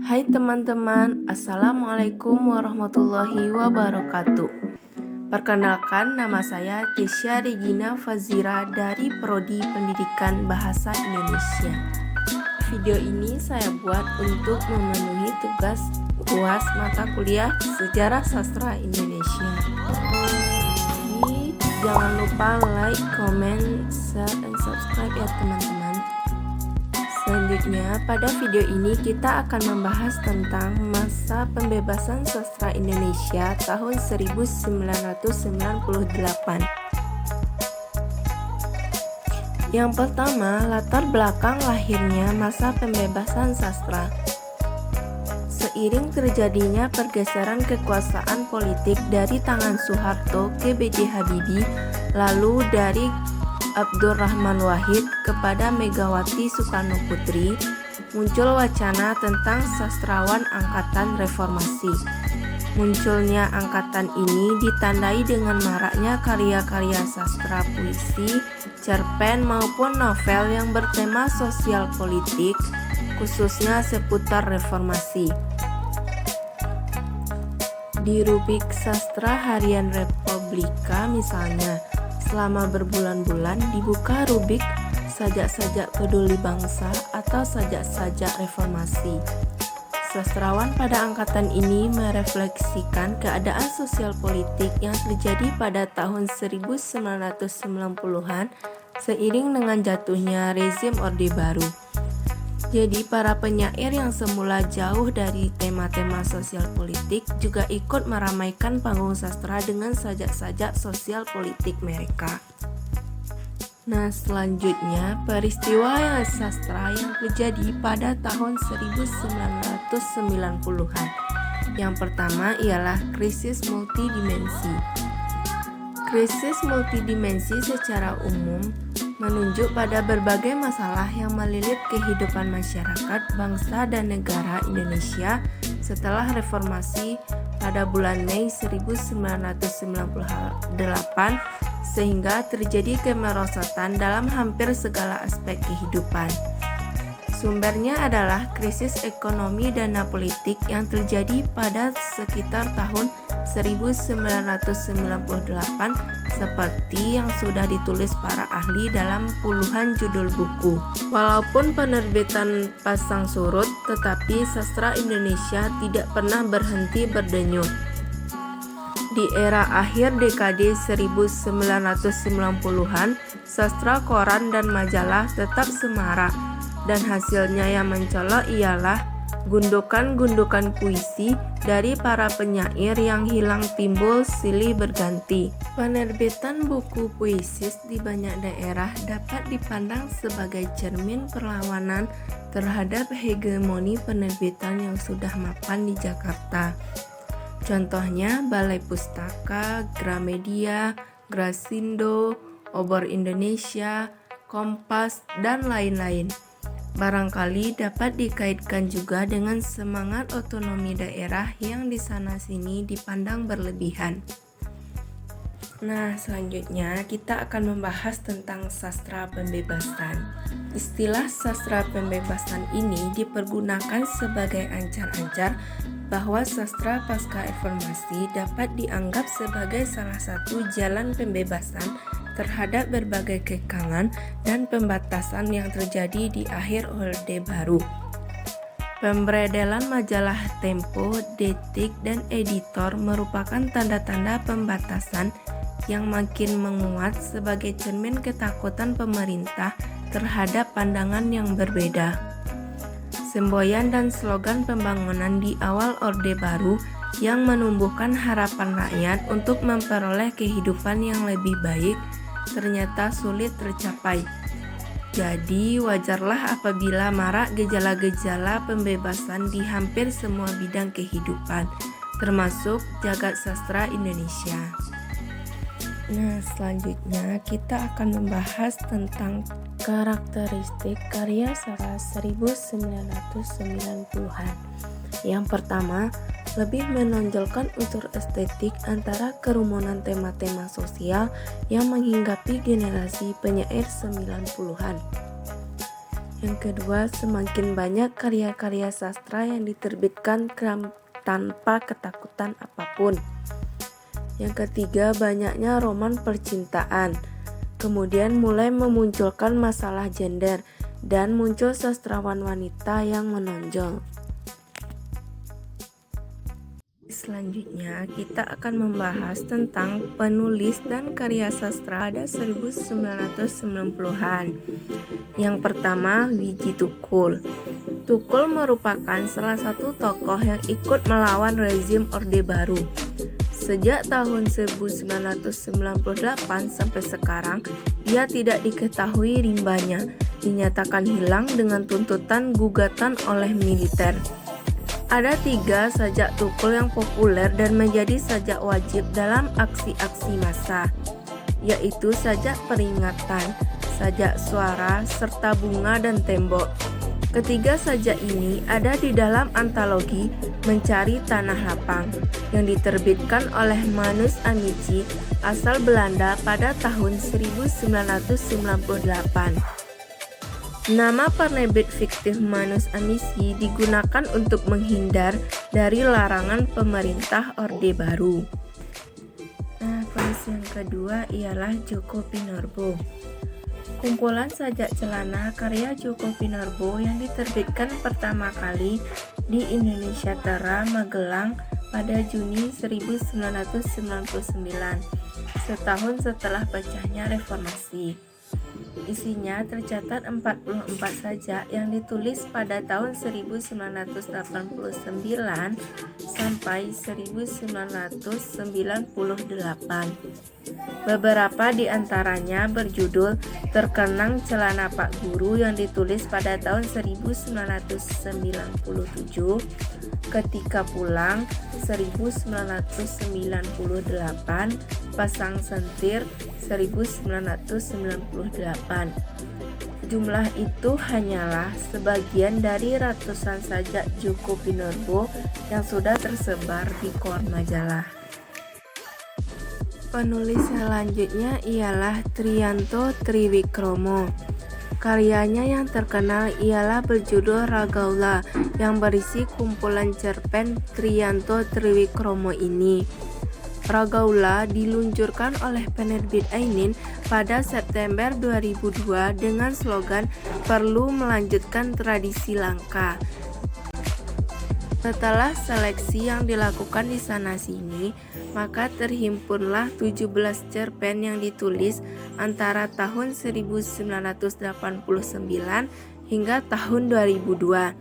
Hai teman-teman, Assalamualaikum warahmatullahi wabarakatuh. Perkenalkan, nama saya Tisha Regina Fazira dari Prodi Pendidikan Bahasa Indonesia. Video ini saya buat untuk memenuhi tugas UAS mata kuliah Sejarah Sastra Indonesia. Jadi, jangan lupa like, comment, share, dan subscribe ya teman-teman. Selanjutnya, pada video ini kita akan membahas tentang masa pembebasan sastra Indonesia tahun 1998. Yang pertama, latar belakang lahirnya masa pembebasan sastra. Seiring terjadinya pergeseran kekuasaan politik dari tangan Soeharto ke B.J. Habibie, lalu dari Abdurrahman Wahid kepada Megawati Soekarno Putri, muncul wacana tentang sastrawan angkatan reformasi. Munculnya angkatan ini ditandai dengan maraknya karya-karya sastra puisi, cerpen maupun novel yang bertema sosial politik, khususnya seputar reformasi. Di rubrik sastra harian Republika misalnya, selama berbulan-bulan dibuka rubrik sajak-sajak peduli bangsa atau sajak-sajak reformasi. Sastrawan pada angkatan ini merefleksikan keadaan sosial politik yang terjadi pada tahun 1990-an seiring dengan jatuhnya rezim Orde Baru. Jadi para penyair yang semula jauh dari tema-tema sosial politik juga ikut meramaikan panggung sastra dengan sajak-sajak sosial politik mereka. Nah, selanjutnya peristiwa yang sastra yang terjadi pada tahun 1990-an. Yang pertama ialah krisis multidimensi. Krisis multidimensi secara umum menunjuk pada berbagai masalah yang melilit kehidupan masyarakat, bangsa, dan negara Indonesia setelah reformasi pada bulan Mei 1998 sehingga terjadi kemerosotan dalam hampir segala aspek kehidupan. Sumbernya adalah krisis ekonomi dan politik yang terjadi pada sekitar tahun 1998 seperti yang sudah ditulis para ahli dalam puluhan judul buku. Walaupun penerbitan pasang surut, tetapi sastra Indonesia tidak pernah berhenti berdenyut. Di era akhir dekade 1990-an, sastra koran dan majalah tetap semarak, dan hasilnya yang mencolok ialah gundukan-gundukan puisi dari para penyair yang hilang timbul silih berganti. Penerbitan buku puisi di banyak daerah dapat dipandang sebagai cermin perlawanan terhadap hegemoni penerbitan yang sudah mapan di Jakarta. Contohnya Balai Pustaka, Gramedia, Grasindo, Obor Indonesia, Kompas, dan lain-lain. Barangkali dapat dikaitkan juga dengan semangat otonomi daerah yang di sana-sini dipandang berlebihan. Nah, selanjutnya kita akan membahas tentang sastra pembebasan. Istilah sastra pembebasan ini dipergunakan sebagai ancar-ancar bahwa sastra pasca reformasi dapat dianggap sebagai salah satu jalan pembebasan terhadap berbagai kekangan dan pembatasan yang terjadi di akhir Orde Baru. Pemberedelan majalah Tempo, Detik, dan Editor merupakan tanda-tanda pembatasan yang makin menguat sebagai cermin ketakutan pemerintah terhadap pandangan yang berbeda. Semboyan dan slogan pembangunan di awal Orde Baru yang menumbuhkan harapan rakyat untuk memperoleh kehidupan yang lebih baik ternyata sulit tercapai. Jadi wajarlah apabila marak gejala-gejala pembebasan di hampir semua bidang kehidupan, termasuk jagat sastra Indonesia. Nah, selanjutnya kita akan membahas tentang karakteristik karya sastra 1990-an. Yang pertama, lebih menonjolkan unsur estetik antara kerumunan tema-tema sosial yang menghinggapi generasi penyair 90-an. Yang kedua, semakin banyak karya-karya sastra yang diterbitkan tanpa ketakutan apapun. Yang ketiga, banyaknya roman percintaan. Kemudian mulai memunculkan masalah gender dan muncul sastrawan wanita yang menonjol. Selanjutnya, kita akan membahas tentang penulis dan karya sastra pada 1990-an. Yang pertama, Wiji Tukul. Tukul merupakan salah satu tokoh yang ikut melawan rezim Orde Baru. Sejak tahun 1998 sampai sekarang, dia tidak diketahui rimbanya, dinyatakan hilang dengan tuntutan gugatan oleh militer. Ada 3 sajak Tukul yang populer dan menjadi sajak wajib dalam aksi-aksi massa, yaitu sajak peringatan, sajak suara, serta bunga dan tembok. Ketiga sajak ini ada di dalam antologi Mencari Tanah Lapang yang diterbitkan oleh Manus Amici asal Belanda pada tahun 1998. Nama penerbit fiktif Manus Amici digunakan untuk menghindar dari larangan pemerintah Orde Baru. Penulis yang kedua ialah Djoko Pinurbo. Kumpulan sajak celana karya Djoko Pinurbo yang diterbitkan pertama kali di Indonesia Tera, Magelang pada Juni 1999, setahun setelah pecahnya reformasi. Isinya tercatat 44 sajak yang ditulis pada tahun 1989 sampai 1998. Beberapa di antaranya berjudul Terkenang Celana Pak Guru yang ditulis pada tahun 1997, Ketika Pulang 1998, Pasang Sentir 1998. Jumlah itu hanyalah sebagian dari ratusan sajak Djoko Pinurbo yang sudah tersebar di koran majalah. Penulis selanjutnya ialah Triyanto Triwikromo. Karyanya yang terkenal ialah berjudul Ragaula yang berisi kumpulan cerpen Triyanto Triwikromo ini. Ragaula diluncurkan oleh penerbit Ainin pada September 2002 dengan slogan "Perlu melanjutkan tradisi langka". Setelah seleksi yang dilakukan di sana-sini, maka terhimpunlah 17 cerpen yang ditulis antara tahun 1989 hingga tahun 2002.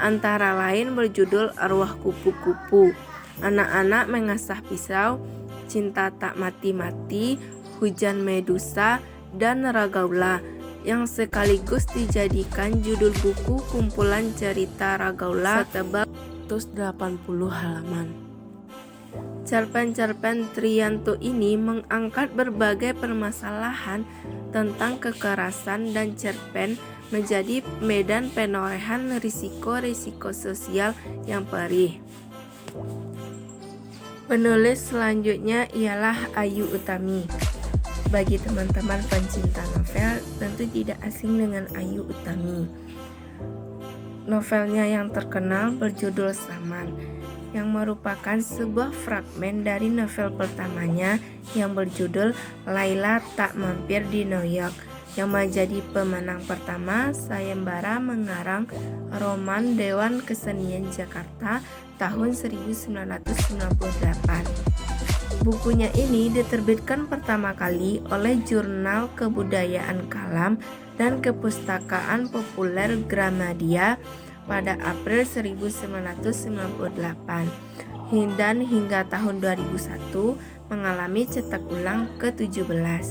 Antara lain berjudul Arwah Kupu-Kupu, Anak-anak Mengasah Pisau, Cinta Tak Mati-Mati, Hujan Medusa, dan Ragaula, yang sekaligus dijadikan judul buku kumpulan cerita Ragaula setebal 180 halaman. Cerpen-cerpen Triyanto ini mengangkat berbagai permasalahan tentang kekerasan dan cerpen menjadi medan penorehan risiko-risiko sosial yang perih. Penulis selanjutnya ialah Ayu Utami. Bagi teman-teman pencinta novel, tentu tidak asing dengan Ayu Utami. Novelnya yang terkenal berjudul Saman, yang merupakan sebuah fragmen dari novel pertamanya yang berjudul Laila Tak Mampir di New York, yang menjadi pemenang pertama sayembara mengarang roman Dewan Kesenian Jakarta tahun 1998. Bukunya ini diterbitkan pertama kali oleh Jurnal Kebudayaan Kalam dan Kepustakaan Populer Gramedia pada April 1998 dan hingga tahun 2001 mengalami cetak ulang ke-17.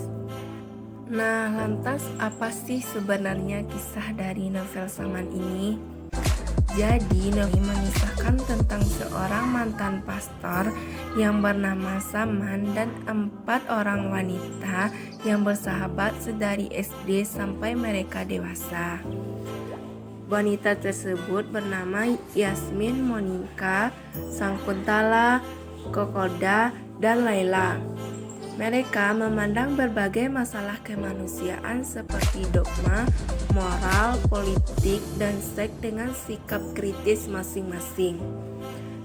Nah, lantas apa sih sebenarnya kisah dari novel Saman ini? Jadi, novel mengisahkan tentang seorang mantan pastor yang bernama Saman dan 4 orang wanita yang bersahabat sedari SD sampai mereka dewasa. Wanita tersebut bernama Yasmin, Monika, Sangkuntala, Kokoda, dan Laila. Mereka memandang berbagai masalah kemanusiaan seperti dogma, moral, politik, dan seks dengan sikap kritis masing-masing.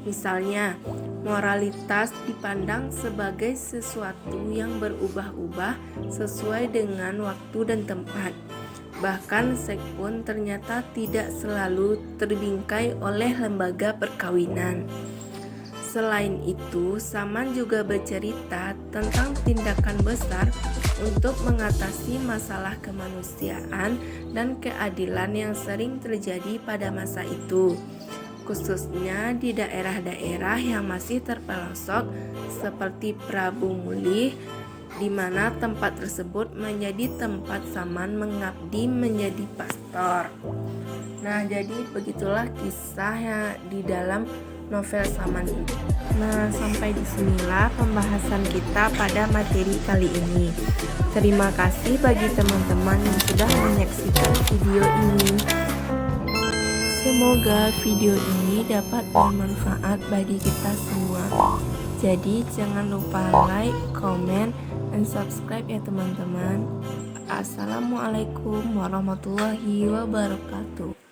Misalnya, moralitas dipandang sebagai sesuatu yang berubah-ubah sesuai dengan waktu dan tempat. Bahkan seks pun ternyata tidak selalu terbingkai oleh lembaga perkawinan. Selain itu, Saman juga bercerita tentang tindakan besar untuk mengatasi masalah kemanusiaan dan keadilan yang sering terjadi pada masa itu, khususnya di daerah-daerah yang masih terpelosok seperti Prabu Mulih, di mana tempat tersebut menjadi tempat Saman mengabdi menjadi pastor. Nah, jadi begitulah kisah yang di dalam novel Saman ini. Nah, sampai disinilah pembahasan kita pada materi kali ini. Terima kasih bagi teman-teman yang sudah menyaksikan video ini. Semoga video ini dapat bermanfaat bagi kita semua. Jadi jangan lupa like, comment, dan subscribe ya teman-teman. Assalamualaikum warahmatullahi wabarakatuh.